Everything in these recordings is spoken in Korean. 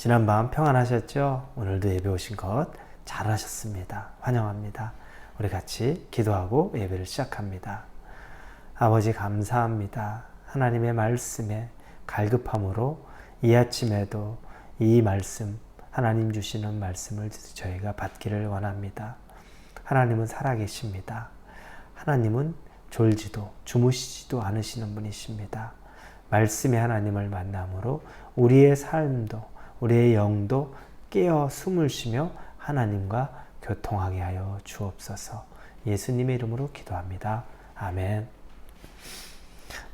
지난밤 평안하셨죠? 오늘도 예배 오신 것 잘하셨습니다. 환영합니다. 우리 같이 기도하고 예배를 시작합니다. 아버지 감사합니다. 하나님의 말씀에 갈급함으로 이 아침에도 이 말씀, 하나님 주시는 말씀을 저희가 받기를 원합니다. 하나님은 살아계십니다. 하나님은 졸지도 주무시지도 않으시는 분이십니다. 말씀의 하나님을 만남으로 우리의 삶도 우리의 영도 깨어 숨을 쉬며 하나님과 교통하게 하여 주옵소서. 예수님의 이름으로 기도합니다. 아멘.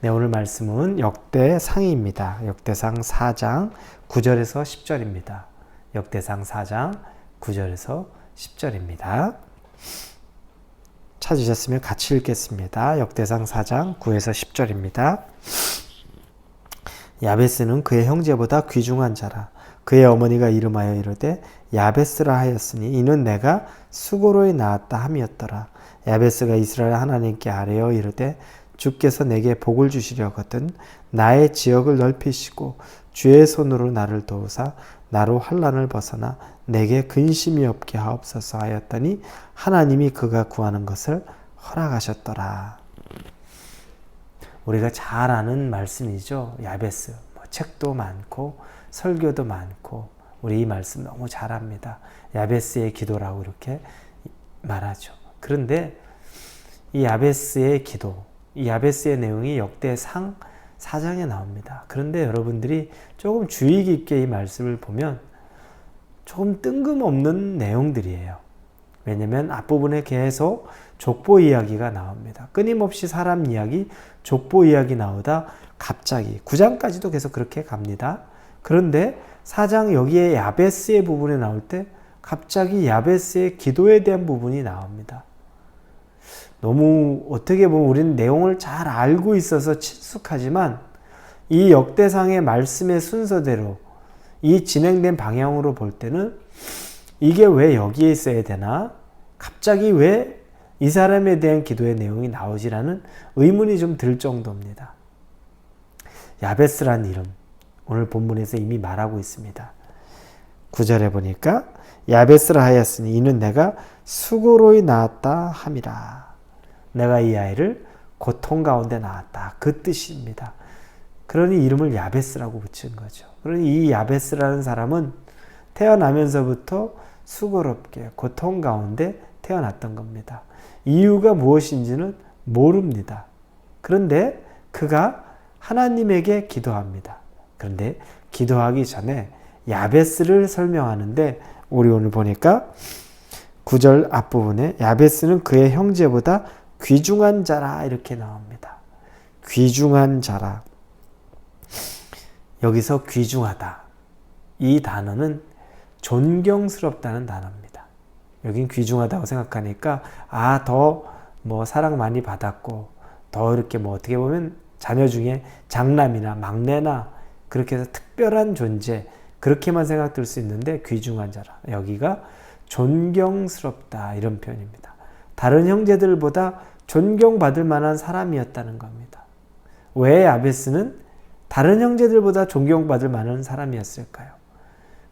네, 오늘 말씀은 역대상입니다. 역대상 4장 9절에서 10절입니다. 역대상 4장 9절에서 10절입니다. 찾으셨으면 같이 읽겠습니다. 역대상 4장 9에서 10절입니다. 야베스는 그의 형제보다 귀중한 자라. 그의 어머니가 이름하여 이르되 야베스라 하였으니 이는 내가 수고로이 낳았다 함이었더라. 야베스가 이스라엘 하나님께 아뢰어 이르되 주께서 내게 복을 주시려거든 나의 지역을 넓히시고 주의 손으로 나를 도우사 나로 환난을 벗어나 내게 근심이 없게 하옵소서 하였더니 하나님이 그가 구하는 것을 허락하셨더라. 우리가 잘 아는 말씀이죠. 야베스. 책도 많고 설교도 많고 우리 이 말씀 너무 잘합니다. 야베스의 기도라고 이렇게 말하죠. 그런데 이 야베스의 기도, 이 야베스의 내용이 역대상 4장에 나옵니다. 그런데 여러분들이 조금 주의 깊게 이 말씀을 보면 조금 뜬금없는 내용들이에요. 왜냐하면 앞부분에 계속 족보 이야기가 나옵니다. 끊임없이 사람 이야기, 족보 이야기 나오다 갑자기 9장까지도 계속 그렇게 갑니다. 그런데 4장 여기에 야베스의 부분에 나올 때 갑자기 야베스의 기도에 대한 부분이 나옵니다. 너무 어떻게 보면 우리는 내용을 잘 알고 있어서 친숙하지만 이 역대상의 말씀의 순서대로 이 진행된 방향으로 볼 때는 이게 왜 여기에 있어야 되나? 갑자기 왜 이 사람에 대한 기도의 내용이 나오지라는 의문이 좀 들 정도입니다. 야베스란 이름, 오늘 본문에서 이미 말하고 있습니다. 9절에 보니까 야베스라 하였으니 이는 내가 수고로이 낳았다 함이라. 내가 이 아이를 고통 가운데 낳았다. 그 뜻입니다. 그러니 이름을 야베스라고 붙인 거죠. 그러니 이 야베스라는 사람은 태어나면서부터 수고롭게 고통 가운데 태어났던 겁니다. 이유가 무엇인지는 모릅니다. 그런데 그가 하나님에게 기도합니다. 그런데 기도하기 전에 야베스를 설명하는데 우리 오늘 보니까 9절 앞부분에 야베스는 그의 형제보다 귀중한 자라 이렇게 나옵니다. 귀중한 자라. 여기서 귀중하다. 이 단어는 존경스럽다는 단어입니다. 여긴 귀중하다고 생각하니까 더 사랑 많이 받았고 더 이렇게 어떻게 보면 자녀 중에 장남이나 막내나 그렇게 해서 특별한 존재 그렇게만 생각될 수 있는데 귀중한 자라. 여기가 존경스럽다 이런 표현입니다. 다른 형제들보다 존경받을 만한 사람이었다는 겁니다. 왜 야베스는 다른 형제들보다 존경받을 만한 사람이었을까요?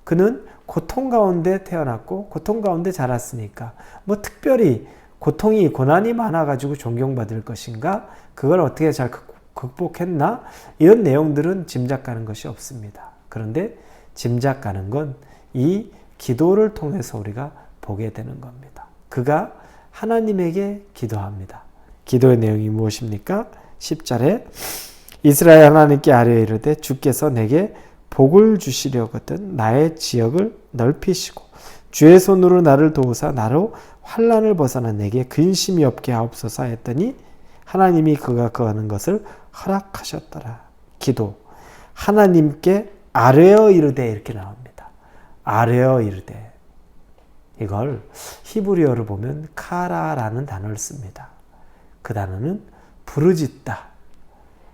그는 고통 가운데 태어났고 고통 가운데 자랐으니까 특별히 고난이 많아가지고 존경받을 것인가? 그걸 어떻게 잘 극복했나? 이런 내용들은 짐작가는 것이 없습니다. 그런데 짐작가는 건 이 기도를 통해서 우리가 보게 되는 겁니다. 그가 하나님에게 기도합니다. 기도의 내용이 무엇입니까? 10절에 이스라엘 하나님께 아뢰어 이르되 주께서 내게 복을 주시려거든 나의 지역을 넓히시고 주의 손으로 나를 도우사 나로 환난을 벗어나 내게 근심이 없게 하옵소서 했더니 하나님이 그가 구하는 것을 허락하셨더라. 기도. 하나님께 아뢰어 이르되 이렇게 나옵니다. 아뢰어 이르되. 이걸 히브리어로 보면 카라라는 단어를 씁니다. 그 단어는 부르짖다.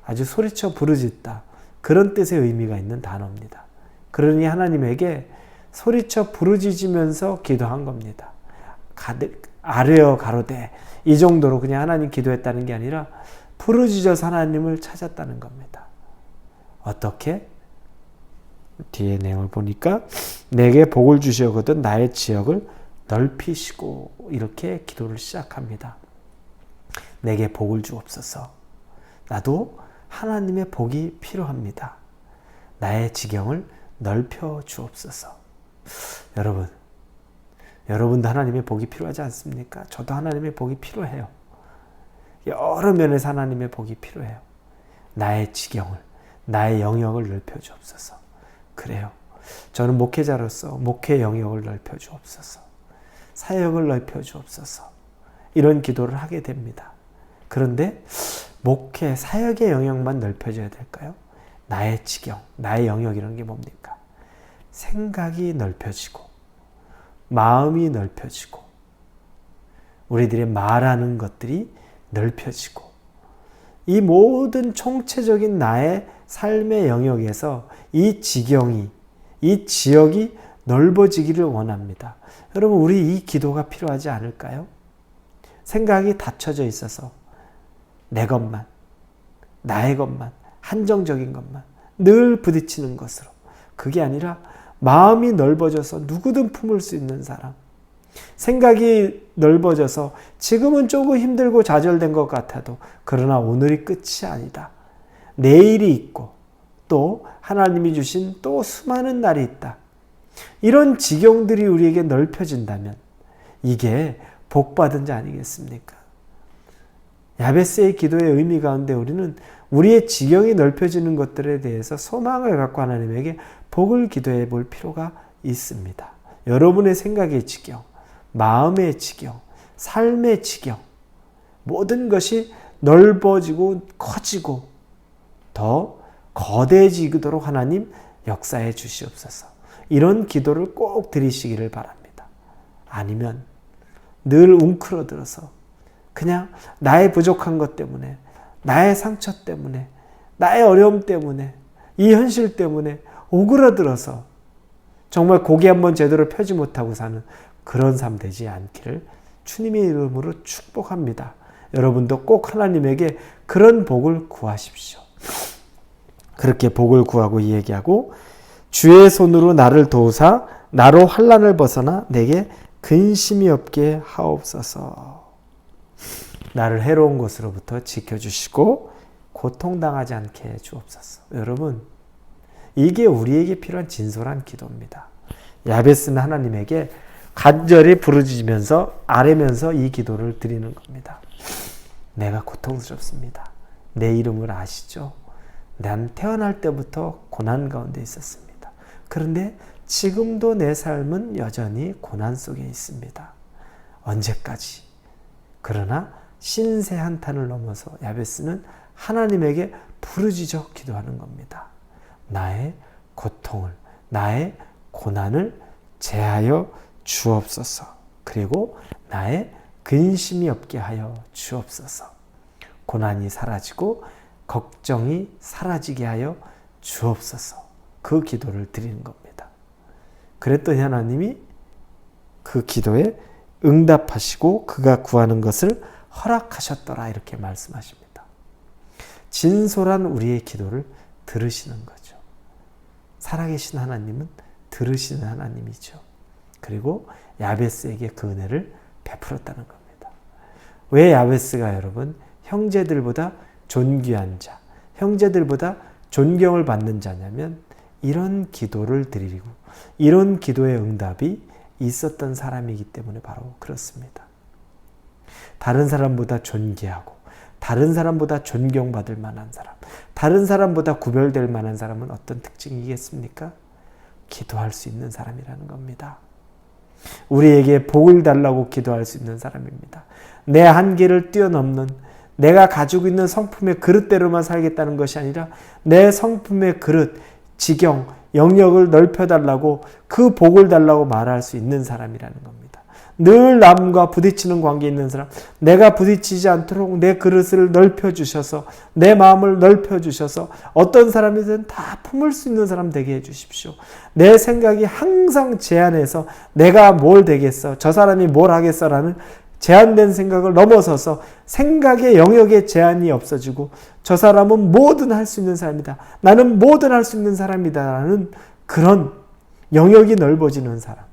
아주 소리쳐 부르짖다. 그런 뜻의 의미가 있는 단어입니다. 그러니 하나님에게 소리쳐 부르짖으면서 기도한 겁니다. 아뢰어 가로되 이 정도로 그냥 하나님 기도했다는 게 아니라 부르짖어서 하나님을 찾았다는 겁니다. 어떻게? 뒤에 내용을 보니까 내게 복을 주시거든 나의 지역을 넓히시고 이렇게 기도를 시작합니다. 내게 복을 주옵소서. 나도 하나님의 복이 필요합니다. 나의 지경을 넓혀 주옵소서. 여러분도 하나님의 복이 필요하지 않습니까? 저도 하나님의 복이 필요해요. 여러 면에서 하나님의 복이 필요해요. 나의 지경을, 나의 영역을 넓혀 주옵소서. 그래요. 저는 목회자로서 목회 영역을 넓혀 주옵소서. 사역을 넓혀 주옵소서. 이런 기도를 하게 됩니다. 그런데 목회, 사역의 영역만 넓혀져야 될까요? 나의 지경, 나의 영역이라는 게 뭡니까? 생각이 넓혀지고 마음이 넓혀지고 우리들의 말하는 것들이 넓혀지고 이 모든 총체적인 나의 삶의 영역에서 이 지경이, 이 지역이 넓어지기를 원합니다. 여러분, 우리 이 기도가 필요하지 않을까요? 생각이 닫혀져 있어서 내 것만, 나의 것만, 한정적인 것만 늘 부딪히는 것으로, 그게 아니라 마음이 넓어져서 누구든 품을 수 있는 사람, 생각이 넓어져서 지금은 조금 힘들고 좌절된 것 같아도 그러나 오늘이 끝이 아니다. 내일이 있고 또 하나님이 주신 또 수많은 날이 있다. 이런 지경들이 우리에게 넓혀진다면 이게 복받은 자 아니겠습니까? 야베스의 기도의 의미 가운데 우리는 우리의 지경이 넓혀지는 것들에 대해서 소망을 갖고 하나님에게 복을 기도해 볼 필요가 있습니다. 여러분의 생각의 지경, 마음의 지경, 삶의 지경, 모든 것이 넓어지고 커지고 더 거대해지도록 하나님 역사해 주시옵소서. 이런 기도를 꼭 드리시기를 바랍니다. 아니면 늘 웅크러들어서 그냥 나의 부족한 것 때문에, 나의 상처 때문에, 나의 어려움 때문에, 이 현실 때문에 오그라들어서 정말 고개 한번 제대로 펴지 못하고 사는 그런 삶 되지 않기를 주님의 이름으로 축복합니다. 여러분도 꼭 하나님에게 그런 복을 구하십시오. 그렇게 복을 구하고 얘기하고, 주의 손으로 나를 도우사 나로 환난을 벗어나 내게 근심이 없게 하옵소서. 나를 해로운 것으로부터 지켜주시고 고통당하지 않게 해 주옵소서. 여러분, 이게 우리에게 필요한 진솔한 기도입니다. 야베스는 하나님에게 간절히 부르짖으면서 아뢰면서 이 기도를 드리는 겁니다. 내가 고통스럽습니다. 내 이름을 아시죠? 난 태어날 때부터 고난 가운데 있었습니다. 그런데 지금도 내 삶은 여전히 고난 속에 있습니다. 언제까지? 그러나 신세 한탄을 넘어서 야베스는 하나님에게 부르짖어 기도하는 겁니다. 나의 고통을, 나의 고난을 제하여 주옵소서. 그리고 나의 근심이 없게 하여 주옵소서. 고난이 사라지고 걱정이 사라지게 하여 주옵소서. 그 기도를 드리는 겁니다. 그랬더니 하나님이 그 기도에 응답하시고 그가 구하는 것을 허락하셨더라, 이렇게 말씀하십니다. 진솔한 우리의 기도를 들으시는 거죠. 살아계신 하나님은 들으시는 하나님이죠. 그리고 야베스에게 그 은혜를 베풀었다는 겁니다. 왜 야베스가 여러분 형제들보다 존귀한 자, 형제들보다 존경을 받는 자냐면 이런 기도를 드리고 이런 기도의 응답이 있었던 사람이기 때문에 바로 그렇습니다. 다른 사람보다 존귀하고 다른 사람보다 존경받을 만한 사람, 다른 사람보다 구별될 만한 사람은 어떤 특징이겠습니까? 기도할 수 있는 사람이라는 겁니다. 우리에게 복을 달라고 기도할 수 있는 사람입니다. 내 한계를 뛰어넘는, 내가 가지고 있는 성품의 그릇대로만 살겠다는 것이 아니라 내 성품의 그릇, 지경, 영역을 넓혀달라고, 그 복을 달라고 말할 수 있는 사람이라는 겁니다. 늘 남과 부딪히는 관계에 있는 사람, 내가 부딪히지 않도록 내 그릇을 넓혀주셔서, 내 마음을 넓혀주셔서 어떤 사람이든 다 품을 수 있는 사람 되게 해주십시오. 내 생각이 항상 제한해서 내가 뭘 되겠어, 저 사람이 뭘 하겠어라는 제한된 생각을 넘어서서 생각의 영역에 제한이 없어지고 저 사람은 뭐든 할 수 있는 사람이다, 나는 뭐든 할 수 있는 사람이다 라는 그런 영역이 넓어지는 사람.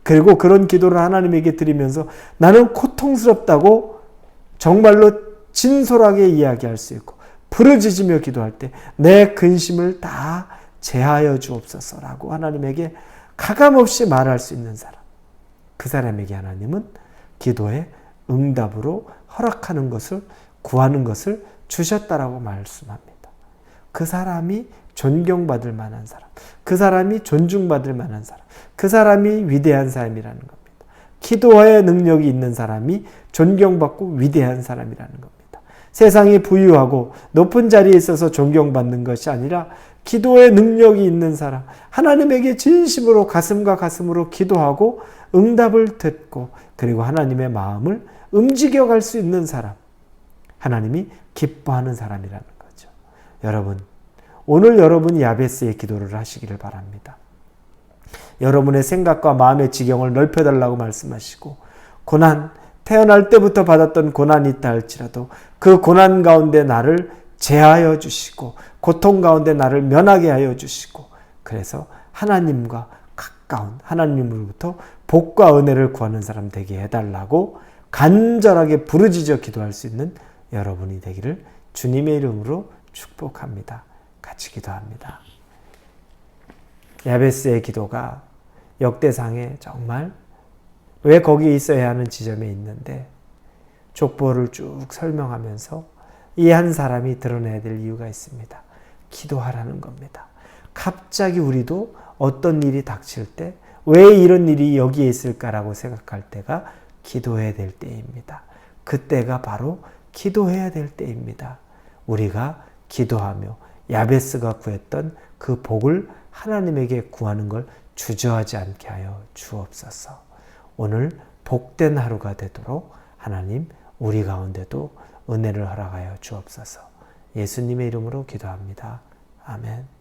그리고 그런 기도를 하나님에게 드리면서 나는 고통스럽다고 정말로 진솔하게 이야기할 수 있고 부르짖으며 기도할 때 내 근심을 다 제하여 주옵소서라고 하나님에게 가감없이 말할 수 있는 사람. 그 사람에게 하나님은 기도의 응답으로 허락하는 것을, 구하는 것을 주셨다라고 말씀합니다. 그 사람이 존경받을 만한 사람, 그 사람이 존중받을 만한 사람, 그 사람이 위대한 사람이라는 겁니다. 기도의 능력이 있는 사람이 존경받고 위대한 사람이라는 겁니다. 세상이 부유하고 높은 자리에 있어서 존경받는 것이 아니라 기도의 능력이 있는 사람, 하나님에게 진심으로 가슴과 가슴으로 기도하고 응답을 듣고 그리고 하나님의 마음을 움직여갈 수 있는 사람, 하나님이 기뻐하는 사람이라는 거죠. 여러분, 오늘 여러분이 야베스의 기도를 하시기를 바랍니다. 여러분의 생각과 마음의 지경을 넓혀달라고 말씀하시고 고난, 태어날 때부터 받았던 고난이 있다 할지라도 그 고난 가운데 나를 제하여 주시고 고통 가운데 나를 면하게 하여 주시고 그래서 하나님과 가까운 하나님으로부터 복과 은혜를 구하는 사람 되게 해달라고 간절하게 부르짖어 기도할 수 있는 여러분이 되기를 주님의 이름으로 축복합니다. 같이 기도합니다. 야베스의 기도가 역대상에 정말 왜 거기에 있어야 하는 지점에 있는데 족보를 쭉 설명하면서 이 한 사람이 드러내야 될 이유가 있습니다. 기도하라는 겁니다. 갑자기 우리도 어떤 일이 닥칠 때 왜 이런 일이 여기에 있을까라고 생각할 때가 기도해야 될 때입니다. 그때가 바로 기도해야 될 때입니다. 우리가 기도하며 야베스가 구했던 그 복을 하나님에게 구하는 걸 주저하지 않게 하여 주옵소서. 오늘 복된 하루가 되도록 하나님 우리 가운데도 은혜를 허락하여 주옵소서. 예수님의 이름으로 기도합니다. 아멘.